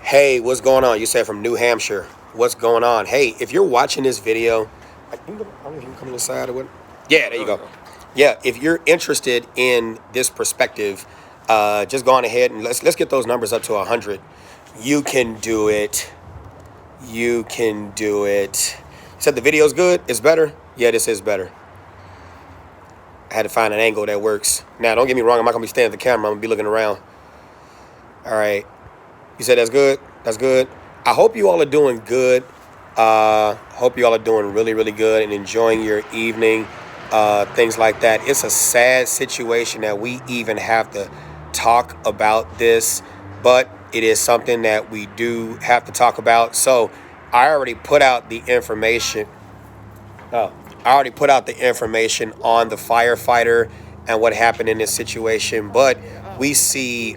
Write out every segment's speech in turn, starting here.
Hey, what's going on? You said from New Hampshire. What's going on? Hey, if you're watching this video, I don't know if you can come inside or what. Yeah, there you go. Yeah, if you're interested in this perspective, just go on ahead and let's get those numbers up to 100. You can do it. You can do it. You said the video's good? It's better? Yeah, this is better. I had to find an angle that works. Now, don't get me wrong. I'm not going to be standing at the camera. I'm going to be looking around. All right. You said that's good? That's good. I hope you all are doing good. Hope you all are doing really, really good and enjoying your evening. Things like that. It's a sad situation that we even have to talk about this, but it is something that we do have to talk about. So I already put out the information. I already put out the information on the firefighter and what happened in this situation, but we see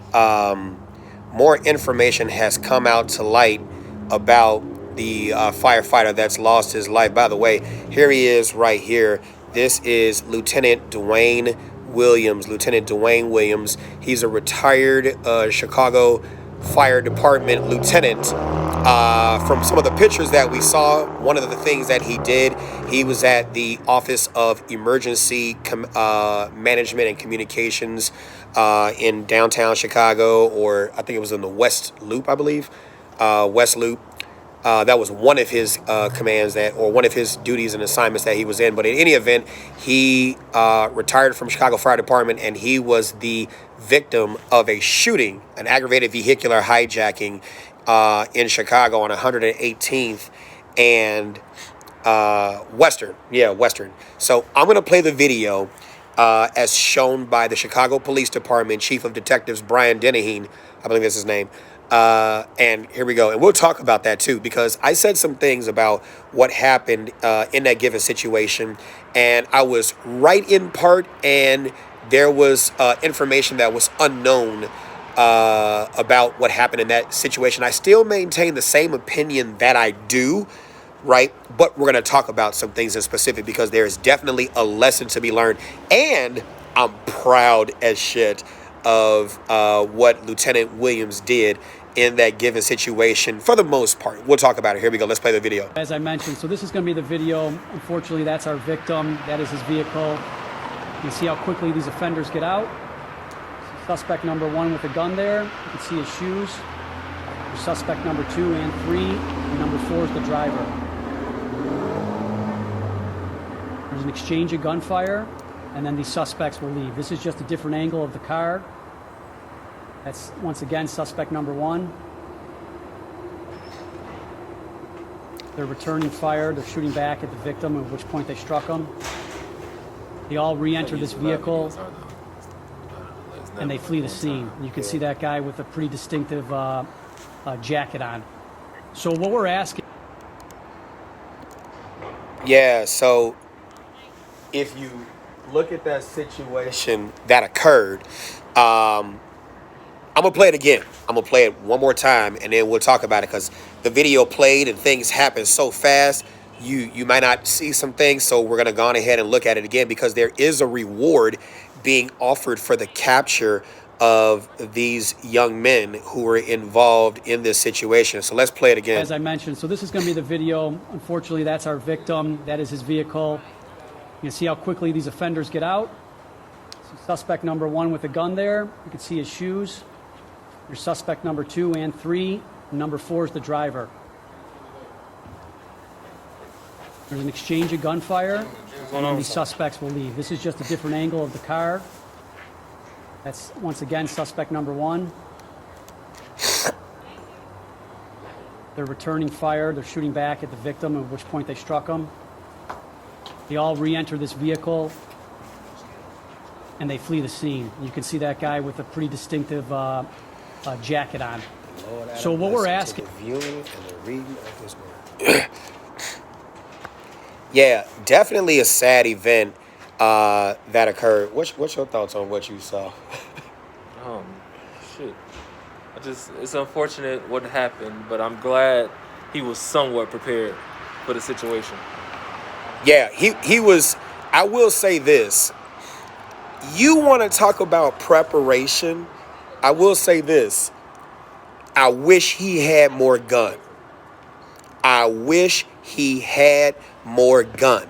more information has come out to light about the firefighter that's lost his life. By the way, here he is right here. This is Lieutenant Dwain Williams. Lieutenant Dwain Williams. He's a retired Chicago Fire Department lieutenant. From some of the pictures that we saw, one of the things that he did, he was at the Office of Emergency Management and Communications in downtown Chicago, or I think it was in the West Loop, I believe. West Loop. That was one of his commands or one of his duties and assignments that he was in. But in any event, he retired from Chicago Fire Department, and he was the victim of a shooting, an aggravated vehicular hijacking in Chicago on 118th and Western. Yeah, Western. So I'm going to play the video as shown by the Chicago Police Department Chief of Detectives Brian Dennehy, I believe that's his name. And here we go. And we'll talk about that too, because I said some things about what happened in that given situation. And I was right in part, and there was information that was unknown about what happened in that situation. I still maintain the same opinion that I do, right? But we're going to talk about some things in specific, because there is definitely a lesson to be learned. And I'm proud as shit of what Lieutenant Williams did in that given situation for the most part. We'll talk about it. Here we go. Let's play the video. As I mentioned, so this is going to be the video. Unfortunately, that's our victim. That is his vehicle. You can see how quickly these offenders get out. Suspect number 1 with a gun there. You can see his shoes. Suspect number 2 and 3. And number 4 is the driver. There's an exchange of gunfire, and then these suspects will leave. This is just a different angle of the car. That's, once again, suspect number 1. They're returning fire. They're shooting back at the victim, at which point they struck him. They all re-enter this vehicle, and they flee the scene. You can see that guy with a pretty distinctive jacket on. So what we're asking... Yeah, so if you look at that situation that occurred, I'm going to play it again. I'm going to play it one more time, and then we'll talk about it, because the video played and things happen so fast, you might not see some things. So we're going to go on ahead and look at it again, because there is a reward being offered for the capture of these young men who were involved in this situation. So let's play it again. As I mentioned, so this is going to be the video. Unfortunately, that's our victim. That is his vehicle. You can see how quickly these offenders get out. So suspect number 1 with a gun there. You can see his shoes. Your suspect number 2 and 3. And number 4 is the driver. There's an exchange of gunfire, and these suspects will leave. This is just a different angle of the car. That's, once again, suspect number 1. They're returning fire. They're shooting back at the victim, at which point they struck him. They all re-enter this vehicle, and they flee the scene. You can see that guy with a pretty distinctive jacket on. So what we're asking... The viewing and the reading of his word. Yeah, definitely a sad event that occurred. What's your thoughts on what you saw? Shit. It's unfortunate what happened, but I'm glad he was somewhat prepared for the situation. Yeah, he was. I will say this. You want to talk about preparation? I will say this. I wish he had more gun. I wish he had more gun.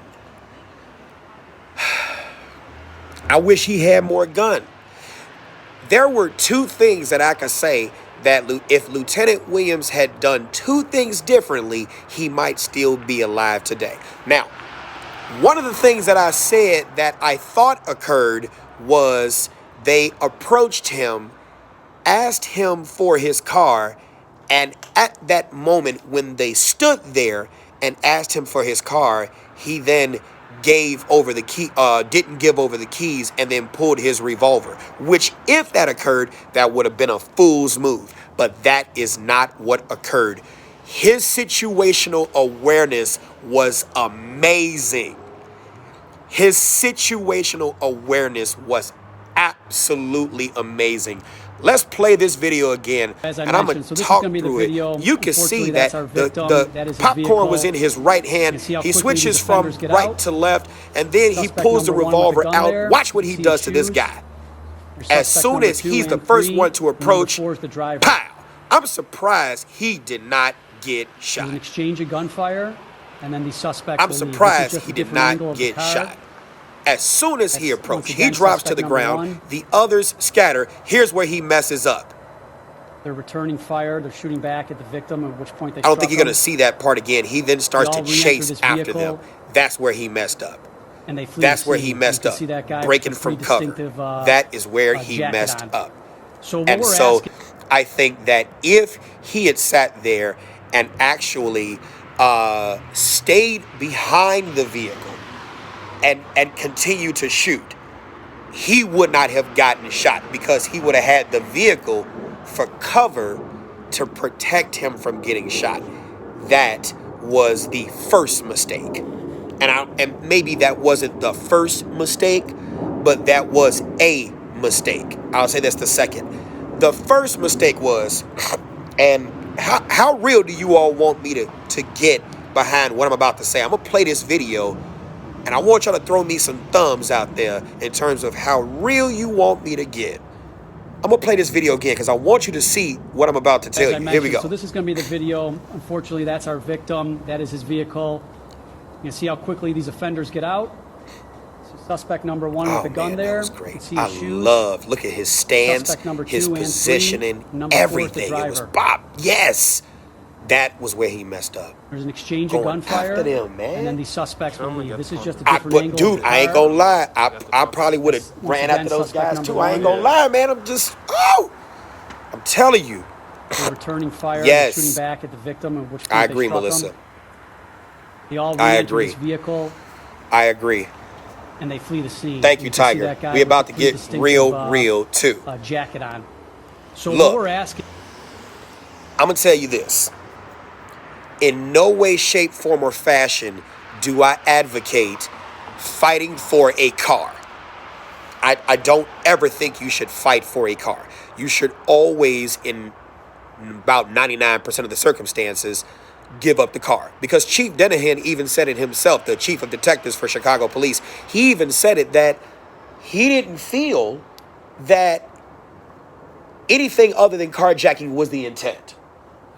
I wish he had more gun. There were two things that I could say that if Lieutenant Williams had done two things differently, he might still be alive today. Now, one of the things that I said that I thought occurred was they approached him, asked him for his car, and at that moment when they stood there and asked him for his car, he then gave over the key, didn't give over the keys, and then pulled his revolver, which if that occurred, that would have been a fool's move. But that is not what occurred. His situational awareness was amazing. His situational awareness was absolutely amazing. Let's play this video again, and I'm going to talk through it. You can see that the popcorn was in his right hand. He switches from right to left, and then he pulls the revolver out. Watch what he does to this guy. As soon as he's the first one to approach, pow! I'm surprised he did not get shot. An exchange of gunfire, and then the suspect. I'm surprised he did not get shot. As soon as he approached, he drops to the ground. The others scatter. Here's where he messes up. They're returning fire. They're shooting back at the victim, at which point they I don't think you're going to see that part again. He then starts to chase after them. That's where he messed up. And they flee. That's where he messed up. Breaking from cover. That is where he messed up. And so I think that if he had sat there and actually stayed behind the vehicle and continue to shoot, he would not have gotten shot because he would have had the vehicle for cover to protect him from getting shot. That was the first mistake. And maybe that wasn't the first mistake, but that was a mistake. I'll say that's the second. The first mistake was, and how real do you all want me to get behind what I'm about to say? I'm going to play this video, and I want y'all to throw me some thumbs out there in terms of how real you want me to get. I'm going to play this video again because I want you to see what I'm about to tell you. Here we go. So this is going to be the video. Unfortunately, that's our victim. That is his vehicle. You can see how quickly these offenders get out. So suspect number one with the gun there. That was great. I love, look at his stance, his positioning, everything. It was Bob. Yes. That was where he messed up. There's an exchange of gunfire, after them, man. and then the suspects will leave. This is just a different angle. But dude, I ain't gonna lie. I probably would have ran after those guys too. I ain't gonna lie, man. I'm telling you. They're returning fire, yes. Shooting back at the victim, at which point I agree, they struck Melissa. him. They all re-enter his vehicle. I agree. And they flee the scene. Thank you, Tiger. We about to get real too. Jacket on. So look, what we're asking, I'm gonna tell you this. In no way, shape, form, or fashion do I advocate fighting for a car. I don't ever think you should fight for a car. You should always, in about 99% of the circumstances, give up the car. Because Chief Dennehan even said it himself, the chief of detectives for Chicago Police. He even said it that he didn't feel that anything other than carjacking was the intent.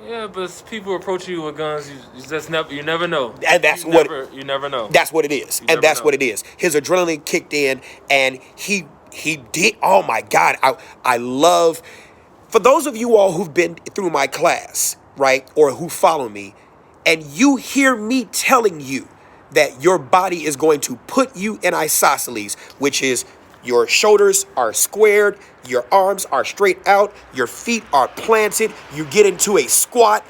Yeah, but people approach you with guns. You never know. And that's you never know. That's what it is. And that's what it is. His adrenaline kicked in, and he did. Oh my God! I love. For those of you all who've been through my class, right, or who follow me, and you hear me telling you that your body is going to put you in isosceles, which is your shoulders are squared, your arms are straight out, your feet are planted, you get into a squat.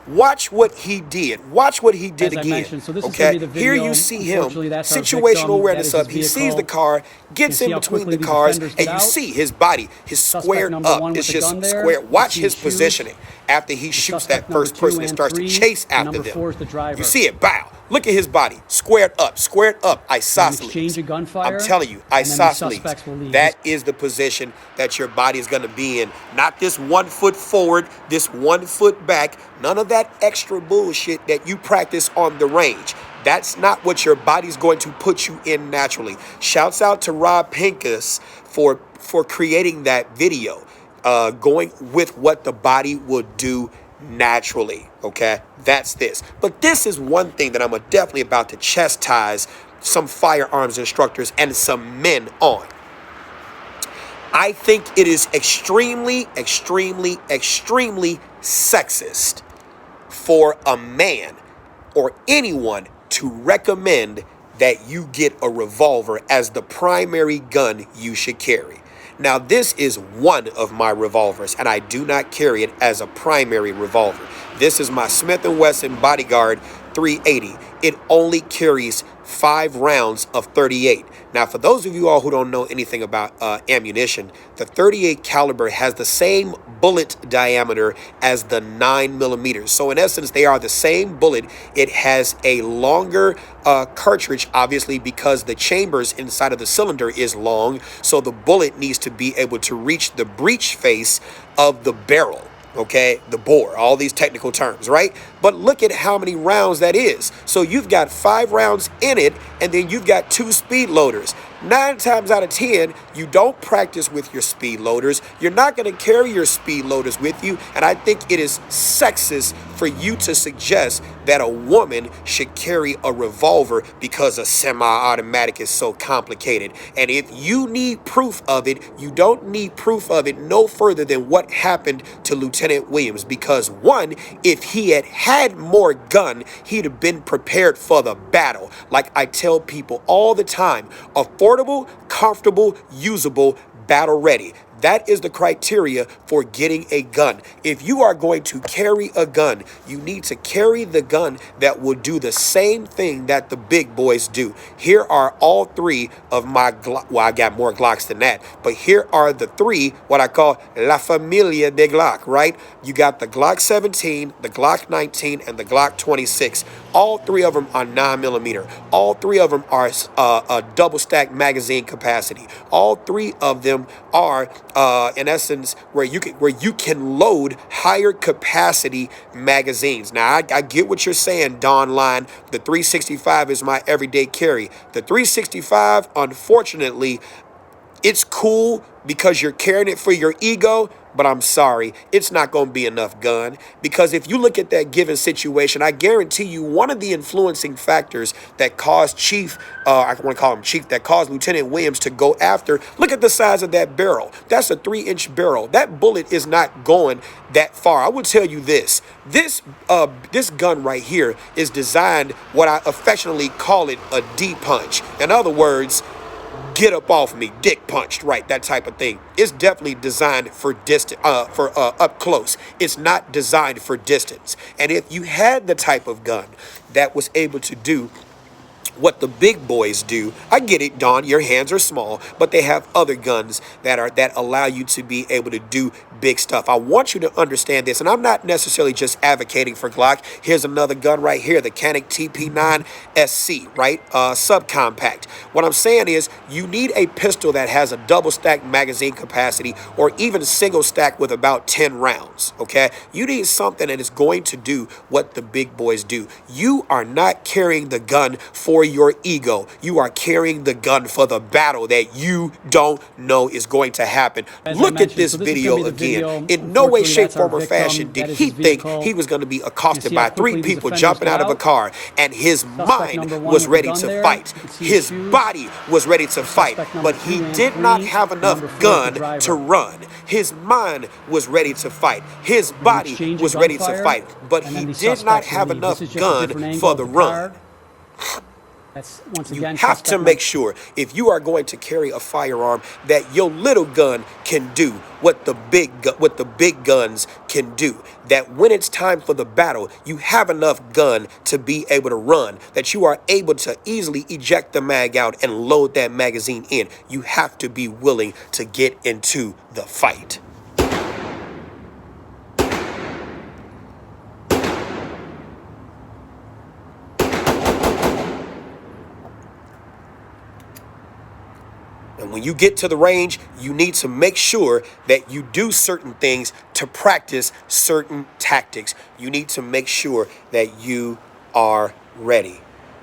Watch what he did. Watch what he did again. So this okay, is the video. Here you see him, situational awareness up. He sees the car, gets in between the cars, and you see his body, his squared up. It's just square. Watch his positioning after he shoots that first person and starts to chase after them. You see it, bow. Look at his body, squared up, isosceles. Exchange of gunfire. I'm telling you, isosceles. That is the position that your body is going to be in. Not this 1 foot forward, this 1 foot back. None of that extra bullshit that you practice on the range. That's not what your body's going to put you in naturally. Shouts out to Rob Pincus for creating that video. going with what the body will do naturally. Okay, that's this. But this is one thing that I'm definitely about to chastise some firearms instructors and some men on. I think it is extremely, extremely, extremely sexist for a man or anyone to recommend that you get a revolver as the primary gun you should carry. Now, this is one of my revolvers, and I do not carry it as a primary revolver. This is my Smith & Wesson Bodyguard 380. It only carries 5 rounds of 38. Now, for those of you all who don't know anything about ammunition, the 38 caliber has the same bullet diameter as the 9mm. So in essence, they are the same bullet. It has a longer cartridge, obviously, because the chambers inside of the cylinder is long. So the bullet needs to be able to reach the breech face of the barrel. Okay, the bore, all these technical terms, right? But look at how many rounds that is. So you've got 5 rounds in it, and then you've got 2 speed loaders. 9 times out of 10, you don't practice with your speed loaders. You're not going to carry your speed loaders with you. And I think it is sexist for you to suggest that a woman should carry a revolver because a semi-automatic is so complicated. And if you need proof of it, you don't need proof of it no further than what happened to Lieutenant Williams. Because one, if he had more gun, he'd have been prepared for the battle. Like I tell people all the time, affordable, comfortable, usable, battle ready. That is the criteria for getting a gun. If you are going to carry a gun, you need to carry the gun that will do the same thing that the big boys do. Here are all 3 of my Glock. Well, I got more Glocks than that, but here are the 3, what I call La Familia de Glock, right? You got the Glock 17, the Glock 19, and the Glock 26. All 3 of them are 9mm. All 3 of them are a double stack magazine capacity. All 3 of them are in essence where you can load higher capacity magazines. Now I get what you're saying, Don Line. The 365 is my everyday carry. The 365, unfortunately, it's cool because you're carrying it for your ego, but I'm sorry, it's not going to be enough gun. Because if you look at that given situation, I guarantee you one of the influencing factors that caused I want to call him Chief, that caused Lieutenant Williams to go after, look at the size of that barrel. That's a 3-inch barrel. That bullet is not going that far. I will tell you this gun right here is designed, what I affectionately call it, a D-punch. In other words, get up off me, dick punched, right? That type of thing. It's definitely designed for distance, for up close. It's not designed for distance. And if you had the type of gun that was able to do what the big boys do, I get it, Don, your hands are small, but they have other guns that allow you to be able to do big stuff. I want you to understand this, and I'm not necessarily just advocating for Glock. Here's another gun right here, the Canik TP9 SC, right? Subcompact. What I'm saying is you need a pistol that has a double stack magazine capacity or even single stack with about 10 rounds, okay? You need something that is going to do what the big boys do. You are not carrying the gun for your ego. You are carrying the gun for the battle that you don't know is going to happen. Look at this video again. In no way, shape, form, or fashion did he think he was going to be accosted by 3 people jumping out of a car, and his mind was ready to fight. His body was ready to fight, but he did not have enough gun to run. His mind was ready to fight. His body was ready to fight, but he did not have enough gun for the run. That's once You again, have to make sure, if you are going to carry a firearm, that your little gun can do what the big guns can do. That when it's time for the battle, you have enough gun to be able to run, that you are able to easily eject the mag out and load that magazine in. You have to be willing to get into the fight. And when you get to the range, you need to make sure that you do certain things to practice certain tactics. You need to make sure that you are ready.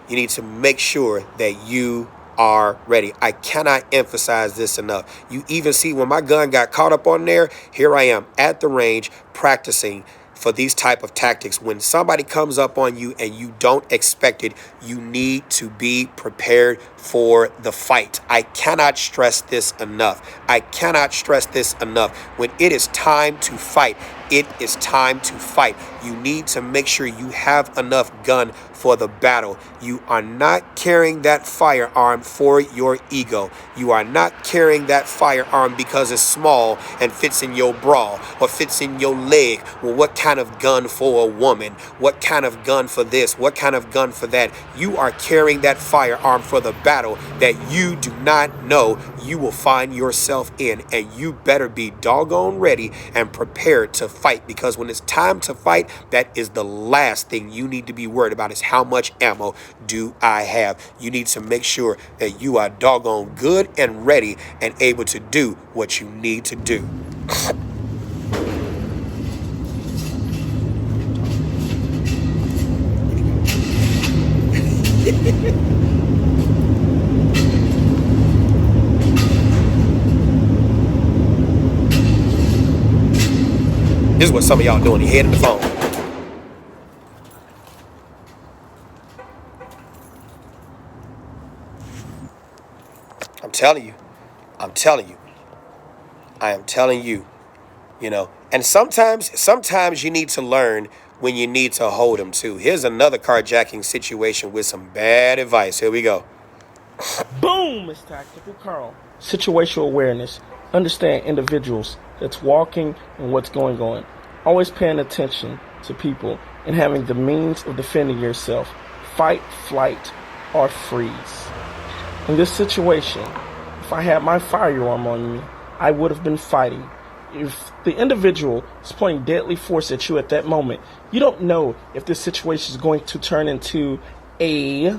You need to make sure that you are ready. I cannot emphasize this enough. You even see when my gun got caught up on there, here I am at the range practicing for these type of tactics. When somebody comes up on you and you don't expect it, you need to be prepared for the fight. I cannot stress this enough. I cannot stress this enough. When it is time to fight, it is time to fight. You need to make sure you have enough gun for the battle. You are not carrying that firearm for your ego. You are not carrying that firearm because it's small and fits in your bra or fits in your leg. Well, what kind of gun for a woman? What kind of gun for this? What kind of gun for that? You are carrying that firearm for the battle that you do not know you will find yourself in, and you better be doggone ready and prepared to fight, because when it's time to fight, that is the last thing you need to be worried about is how much ammo do I have. You need to make sure that you are doggone good and ready and able to do what you need to do. This is what some of y'all doing. You're heading the phone. I'm telling you. I'm telling you. I am telling you. You know, and sometimes you need to learn when you need to hold them too. Here's another carjacking situation with some bad advice. Here we go. Boom! It's Tactical Carl. Situational awareness. Understand individuals that's walking and what's going on. Always paying attention to people and having the means of defending yourself. Fight, flight, or freeze. In this situation, if I had my firearm on me, I would have been fighting. If the individual is pointing deadly force at you at that moment, you don't know if this situation is going to turn into a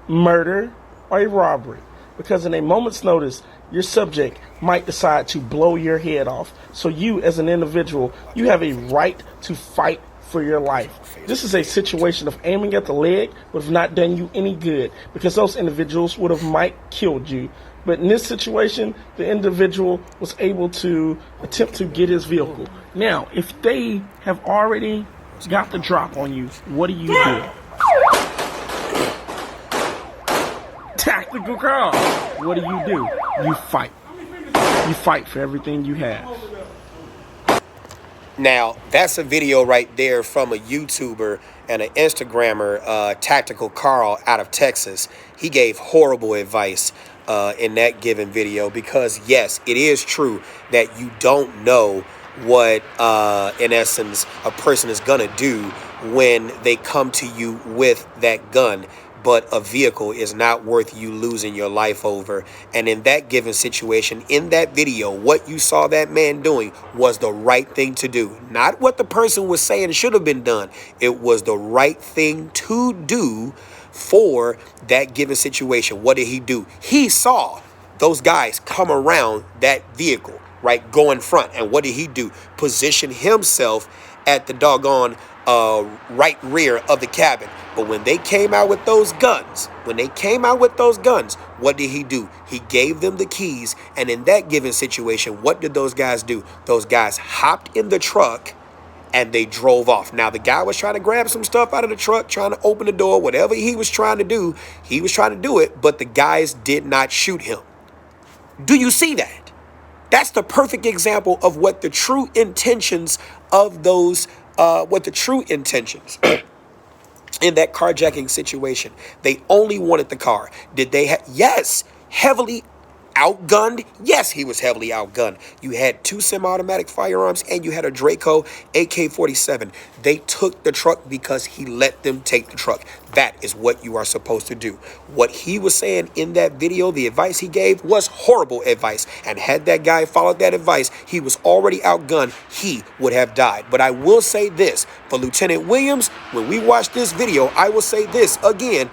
murder or a robbery. Because in a moment's notice, your subject might decide to blow your head off. So you, as an individual, you have a right to fight for your life. This is a situation of aiming at the leg would have not done you any good, because those individuals would have might killed you. But in this situation, the individual was able to attempt to get his vehicle. Now, if they have already got the drop on you, what do? Tactical Carl. What do? You fight. You fight for everything you have. Now, that's a video right there from a YouTuber and an Instagrammer, Tactical Carl out of Texas. He gave horrible advice in that given video, because yes, it is true that you don't know what in essence a person is gonna do when they come to you with that gun. But a vehicle is not worth you losing your life over. And in that given situation, in that video, what you saw that man doing was the right thing to do. Not what the person was saying should have been done. It was the right thing to do for that given situation. What did he do? He saw those guys come around that vehicle, right, go in front. And what did he do? Position himself at the doggone right rear of the cabin. But when they came out with those guns, what did he do? He gave them the keys. And in that given situation, what did those guys do? Those guys hopped in the truck and they drove off. Now, the guy was trying to grab some stuff out of the truck, trying to open the door, whatever he was trying to do, he was trying to do it, but the guys did not shoot him. Do you see that? That's the perfect example of what the true intentions of those in that carjacking situation. They only wanted the car. Did they have? Yes, heavily outgunned. Yes, he was heavily outgunned. You had 2 semi-automatic firearms and you had a Draco AK-47. They took the truck because he let them take the truck. That is what you are supposed to do. What he was saying in that video, the advice he gave was horrible advice. And had that guy followed that advice, he was already outgunned. He would have died. But I will say this for Lieutenant Williams, when we watch this video, I will say this again.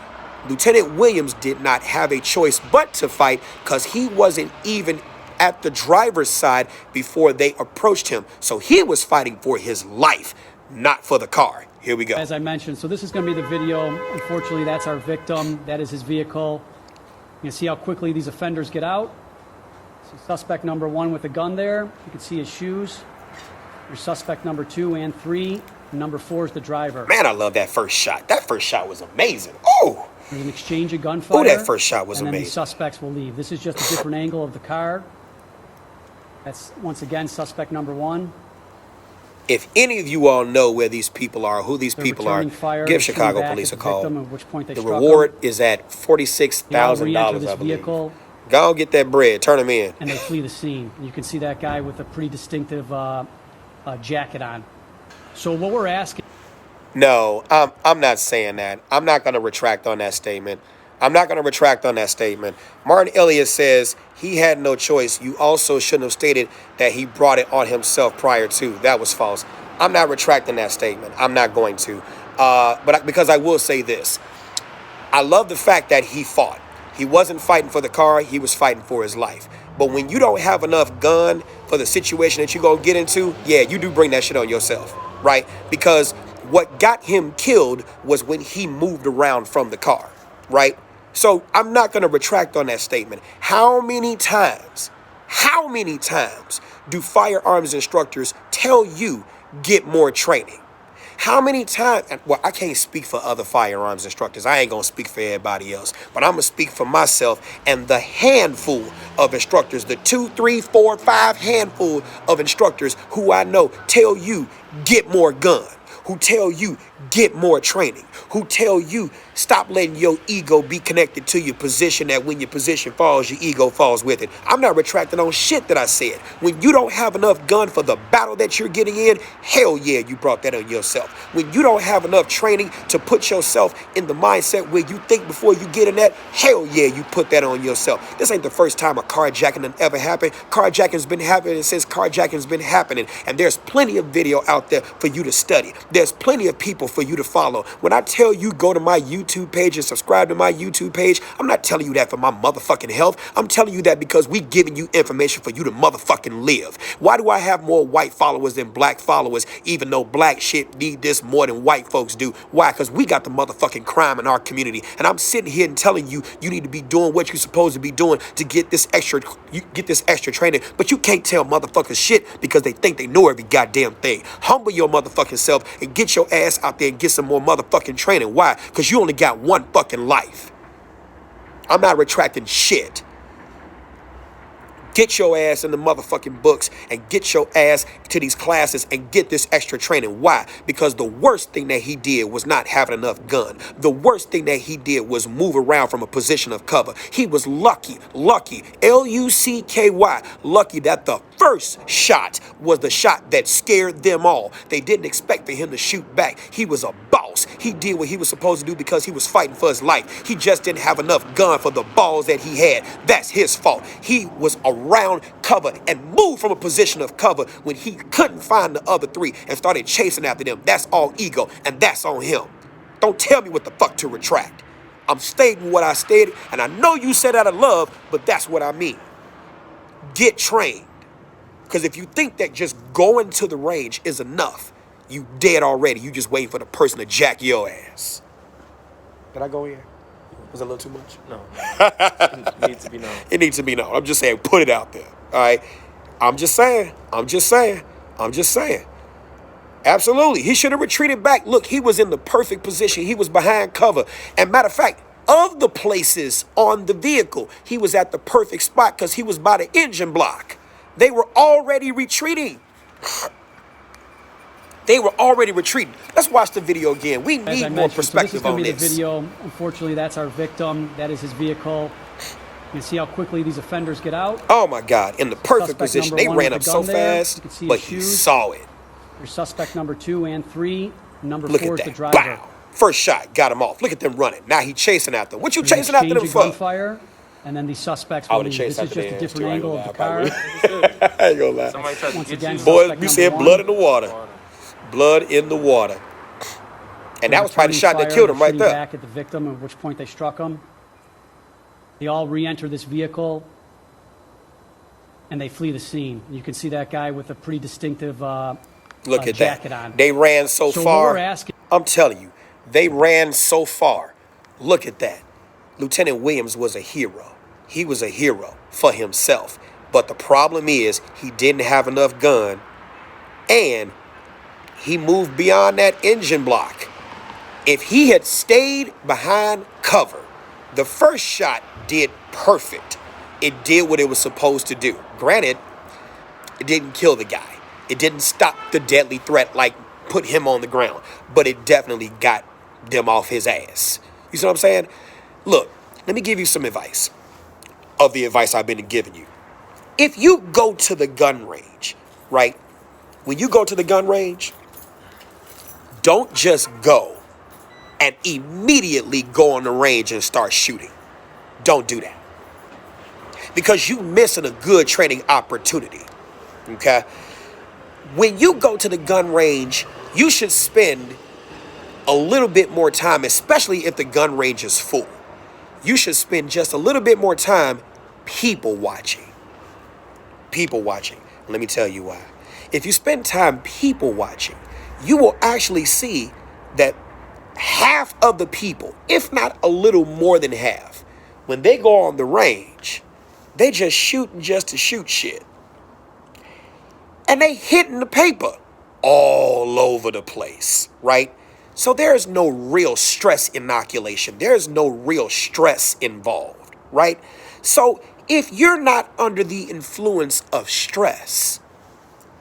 Lieutenant Williams did not have a choice but to fight, because he wasn't even at the driver's side before they approached him. So he was fighting for his life, not for the car. Here we go. As I mentioned, so this is going to be the video. Unfortunately, that's our victim. That is his vehicle. You can see how quickly these offenders get out. So suspect number 1 with a gun there. You can see his shoes. Your suspect number 2 and 3. And number 4 is the driver. Man, I love that first shot. That first shot was amazing. Oh! There's an exchange of gunfire. Oh, that first shot was and then amazing. the suspects will leave. This is just a different angle of the car. That's, once again, suspect number 1. If any of you all know where these people are, who these They're people are, returning fire, give shooting Chicago back police at a the call. victim, at which point they The struck reward him. is at They all $46,000, re-enter I this believe. vehicle, Go and get that bread. Turn him in. and they flee the scene. You can see that guy with a pretty distinctive jacket on. So what we're asking... No, I'm not saying that. I'm not going to retract on that statement. I'm not going to retract on that statement. Martin Elliott says he had no choice. You also shouldn't have stated that he brought it on himself prior to. That was false. I'm not retracting that statement. I'm not going to. Because I will say this. I love the fact that he fought. He wasn't fighting for the car. He was fighting for his life. But when you don't have enough gun for the situation that you're going to get into, yeah, you do bring that shit on yourself, right? Because what got him killed was when he moved around from the car, right? So I'm not going to retract on that statement. How many times do firearms instructors tell you get more training? How many times, well, I can't speak for other firearms instructors. I ain't going to speak for everybody else, but I'm going to speak for myself and the handful of instructors, the 2, 3, 4, 5 handful of instructors who I know tell you get more gun, who tell you get more training, who tell you stop letting your ego be connected to your position, that when your position falls, your ego falls with it. I'm not retracting on shit that I said. When you don't have enough gun for the battle that you're getting in, hell yeah, you brought that on yourself. When you don't have enough training to put yourself in the mindset where you think before you get in that, hell yeah, you put that on yourself. This ain't the first time a carjacking has ever happened. Carjacking's been happening since carjacking's been happening, and there's plenty of video out there for you to study. There's plenty of people for you to follow. When I tell you go to my YouTube page and subscribe to my YouTube page, I'm not telling you that for my motherfucking health. I'm telling you that because we giving you information for you to motherfucking live. Why do I have more white followers than black followers, even though black shit need this more than white folks do? Why? Because we got the motherfucking crime in our community, and I'm sitting here and telling you you need to be doing what you're supposed to be doing to get this extra training, but you can't tell motherfuckers shit because they think they know every goddamn thing. Humble your motherfucking self and get your ass out there and get some more motherfucking training. Why? Because you only got one fucking life. I'm not retracting shit. Get your ass in the motherfucking books and get your ass to these classes and get this extra training. Why? Because the worst thing that he did was not having enough gun. The worst thing that he did was move around from a position of cover. He was lucky, L-U-C-K-Y, lucky that the first shot was the shot that scared them all. They didn't expect for him to shoot back. He was a boss. He did what he was supposed to do because he was fighting for his life. He just didn't have enough gun for the balls that he had. That's his fault. He was around cover and moved from a position of cover when he couldn't find the other 3 and started chasing after them. That's all ego, and that's on him. Don't tell me what the fuck to retract. I'm stating what I stated, and I know you said out of love, but that's what I mean. Get trained. Because if you think that just going to the range is enough, you dead already. You just waiting for the person to jack your ass. Did I go in? Was it a little too much? No. It needs to be known. It needs to be known. I'm just saying, put it out there. All right? I'm just saying. Absolutely. He should have retreated back. Look, he was in the perfect position. He was behind cover. And matter of fact, of the places on the vehicle, he was at the perfect spot because he was by the engine block. They were already retreating. Let's watch the video again. We need more perspective on this. This is going to be the video. Unfortunately, that's our victim. That is his vehicle. You can see how quickly these offenders get out. Oh, my God. In the perfect position. They ran up so fast, but he saw it. Your suspect number 2 and 3. Number Look 4 at is the that. driver. Bow. First shot. Got him off. Look at them running. Now he chasing after them. What you chasing after them for? Gunfire, and then the suspects will leave. This is just a different angle of the car. I ain't gonna lie. Somebody tried to Once get again, you. Boy, suspect we number said 1. blood in the water. Blood in the water. And that was probably the shot that killed him right there. Back at the victim, at which point they struck him. They all re-enter this vehicle, and they flee the scene. You can see that guy with a pretty distinctive Look at jacket that. on. They ran so So far. what we're asking, I'm telling you, they ran so far. Look at that. Lieutenant Williams was a hero. He was a hero for himself. But the problem is he didn't have enough gun, and he moved beyond that engine block. If he had stayed behind cover, the first shot did perfect. It did what it was supposed to do. Granted, it didn't kill the guy. It didn't stop the deadly threat, like put him on the ground. But it definitely got them off his ass. You see what I'm saying? Look, let me give you some advice of the advice I've been giving you. If you go to the gun range, right? When you go to the gun range, don't just go and immediately go on the range and start shooting. Don't do that. Because you're missing a good training opportunity. Okay? When you go to the gun range, you should spend a little bit more time, especially if the gun range is full. You should spend just a little bit more time people watching. People watching. Let me tell you why. If you spend time people watching, you will actually see that half of the people, if not a little more than half, when they go on the range, they just shooting just to shoot shit. And they hitting the paper all over the place, right? So there's no real stress inoculation. There's no real stress involved, right? So if you're not under the influence of stress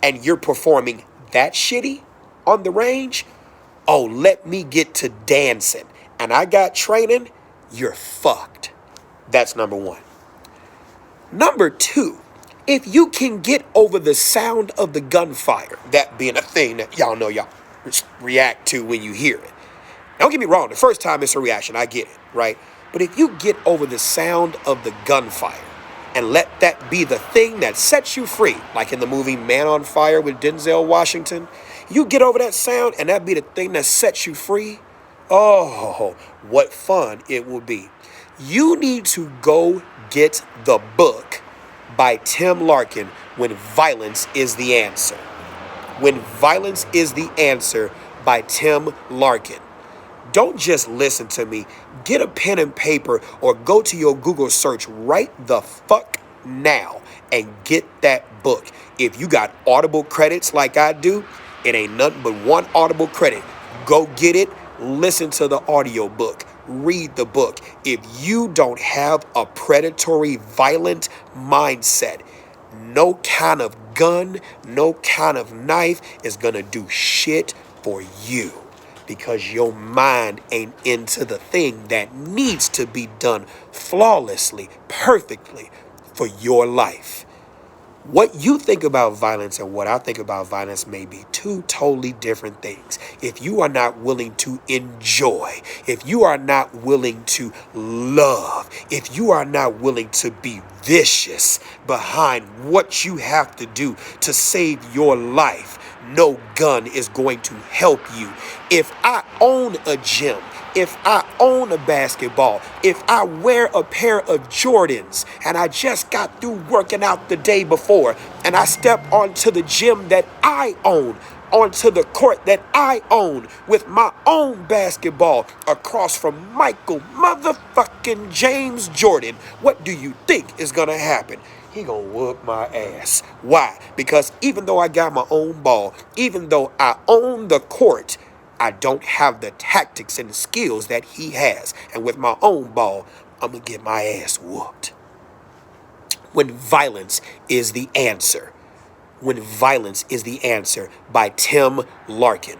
and you're performing that shitty on the range, oh, let me get to dancing, and I got training, you're fucked. That's number one. Number two, if you can get over the sound of the gunfire, that being a thing that y'all know y'all react to when you hear it. Don't get me wrong, the first time it's a reaction, I get it, right? But if you get over the sound of the gunfire and let that be the thing that sets you free, like in the movie Man on Fire with Denzel Washington, you get over that sound and that be the thing that sets you free. Oh, what fun it will be. You need to go get the book by Tim Larkin, When Violence is the Answer. When Violence is the Answer by Tim Larkin. Don't just listen to me. Get a pen and paper or go to your Google search right the fuck now and get that book. If you got Audible credits like I do, it ain't nothing but one Audible credit. Go get it. Listen to the audio book. Read the book. If you don't have a predatory, violent mindset, no kind of gun, no kind of knife is gonna do shit for you, because your mind ain't into the thing that needs to be done flawlessly, perfectly for your life. What you think about violence and what I think about violence may be two totally different things. If you are not willing to enjoy, if you are not willing to love, if you are not willing to be vicious behind what you have to do to save your life, no gun is going to help you. If I own a gym, if I own a basketball, if I wear a pair of Jordans and I just got through working out the day before and I step onto the gym that I own, onto the court that I own with my own basketball across from Michael motherfucking James Jordan, what do you think is gonna happen? He gonna whoop my ass. Why? Because even though I got my own ball, even though I own the court, I don't have the tactics and the skills that he has. And with my own ball, I'm gonna get my ass whooped. When Violence is the Answer. When Violence is the Answer by Tim Larkin.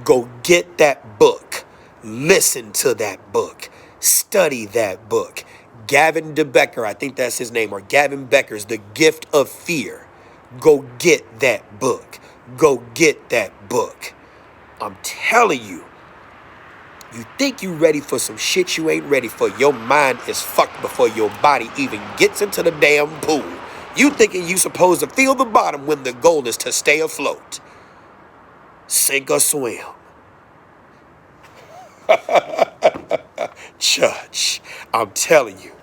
Go get that book. Listen to that book. Study that book. Gavin DeBecker, I think that's his name, or Gavin Becker's The Gift of Fear. Go get that book. Go get that book. I'm telling you, you think you ready for some shit you ain't ready for. Your mind is fucked before your body even gets into the damn pool. You thinking you supposed to feel the bottom when the goal is to stay afloat. Sink or swim. Judge, I'm telling you.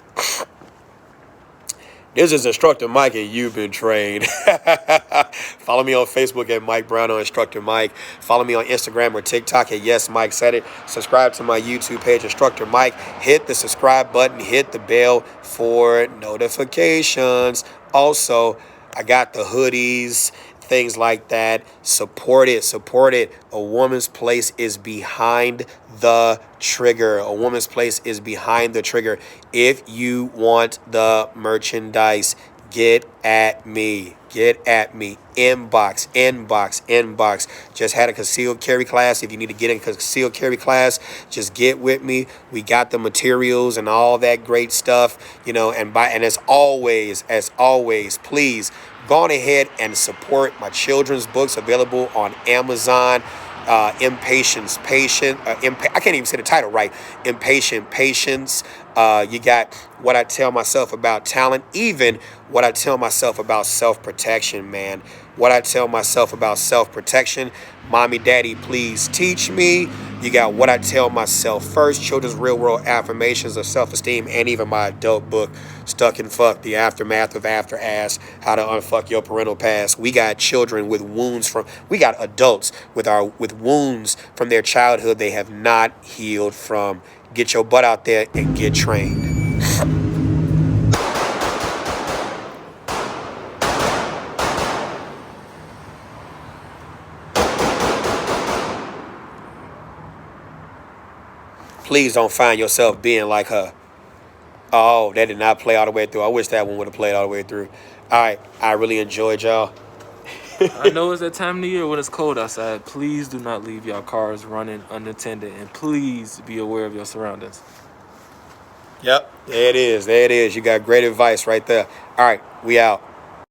This is Instructor Mike, and you've been trained. Follow me on Facebook at Mike Brown or Instructor Mike. Follow me on Instagram or TikTok at Yes Mike Said It. Subscribe to my YouTube page, Instructor Mike. Hit the subscribe button. Hit the bell for notifications. Also, I got the hoodies, things like that. Support it. Support it. A woman's place is behind the trigger. A woman's place is behind the trigger. If you want the merchandise, get at me. Get at me. Inbox, inbox, inbox. Just had a concealed carry class. If you need to get in a concealed carry class, just get with me. We got the materials and all that great stuff, you know, and as always, please go on ahead and support my children's books available on Amazon. Impatience, patient. I can't even say the title right. Impatient patience. You got what I tell myself about talent, even what I tell myself about self-protection, man. What I tell myself about self-protection. Mommy, daddy, please teach me. You got what I tell myself first, children's real world affirmations of self-esteem, and even my adult book, Stuck in Fuck, The Aftermath of After Ass, How to Unfuck Your Parental Past. We got children with wounds we got adults with wounds from their childhood they have not healed from. Get your butt out there and get trained. Please don't find yourself being like her. Oh, that did not play all the way through. I wish that one would have played all the way through. All right, I really enjoyed y'all. I know it's that time of the year when it's cold outside. Please do not leave y'all cars running unattended, and please be aware of your surroundings. Yep, there it is. There it is. You got great advice right there. All right, we out.